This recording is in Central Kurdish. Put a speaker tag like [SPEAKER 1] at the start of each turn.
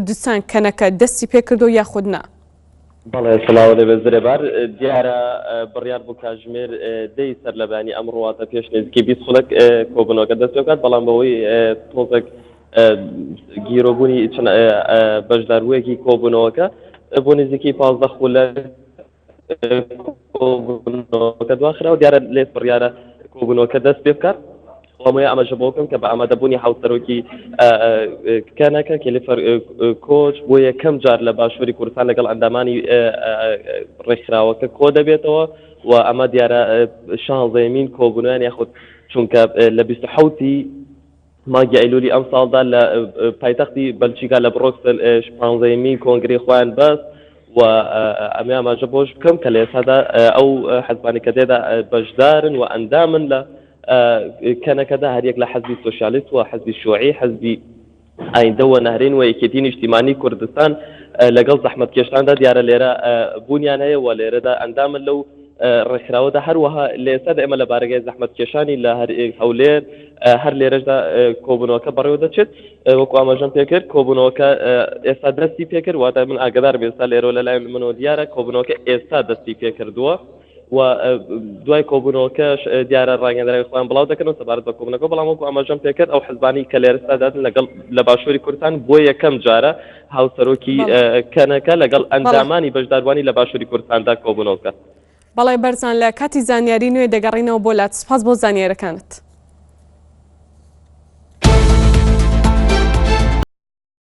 [SPEAKER 1] کوردستان کەنەکە دەستی پێکردو یاخود نا؟
[SPEAKER 2] بەڵێ سڵاو لێ بەزرێ بار دیارە بڕیار بوو کاتژمێر دەی سەر لەبانی ئەم ڕواتە پێش نزیکی 20 خولەک کۆبوونەوەکە دەست پێ بکات بەڵام بەوەی تۆزێک گیرۆبوونی بەشداربوویەکی کۆبوونەوەکە بۆ نزیکی 15 خولەک کۆبوونەوەکە دواخراوە دیارە لێ بڕیارە کۆبوونەوەکە دەست پێ بکات وەمەیە ئەمەژە بۆ بکەم کە بە ئامادەبوونی هاوسەرۆکی کەنەکە کلیفەر کۆچ بۆ یەکەم جار لە باشووری کوردستان لەگەڵ ئەندامانی ڕێکخراوەکە کۆ دەبێتەوە و ئەمە دیارە شانزەیەمین کۆبوونیان یاخود چونکە لە 27 مانگی ئەیلولی ئەم ساڵدا لە پایتەختی بەلجیکا لە بڕۆکسل 15مین کۆنگری خۆیان بەست و ئەمە ئاماژە بۆش بکەم کە لە ئێستادا ئەو حەزبانی کە تێدا بەشدارن و ئەندامن لە کەنەکەدا هەریەک لە حەزبی سۆشیالیست و حەزبی شیوعی حەزبی ئایندە و نهرین و یەکێتی نیشتیمانی کوردستان لەگەڵ زەحمەتکێشاندا دیارە لێرە بوونیان هەیە و لێرەدا ئەندامن لەو ڕێکخراوەدا هەروەها لە ئێستادا ئێمە لە بارگای زەحمەتکێشانی لە هەولێر هەر لێرەشدا کۆبوونەوەکە بەڕێوە دەچێت وەکو ئاماژەم پێکرد کۆبوونەوەکە ئێستا دەستی پێکرد واتە من ئاگدار بێ ئێستا لێرەوە لەلایەن منەوە دیارە کۆبوونەوەکە ئێستا دەستی پێکردووە و دوای کۆبوونەوەکە دیارە ڕاگەندراوی خۆیان بڵاو دەکەن سەبارەت بە کۆبوونەکە بەڵام وەکو ئاماژەم پێکرد ئەو حەزبانی کە لێرەستا دادن لەگەڵ لە باشووری کوردستان بۆ یەکەم جارە هاوسەرۆکی کەنەکە لەگەڵ ئەندامانی بەشداروانی لە باشووری کوردستاندا کۆبوونەوەکە.
[SPEAKER 1] بەڵێ بەرزان لە کاتی زانیاری نوێ دەگەڕینەوە بۆ لات سپاس بۆ زانیاریەکانت.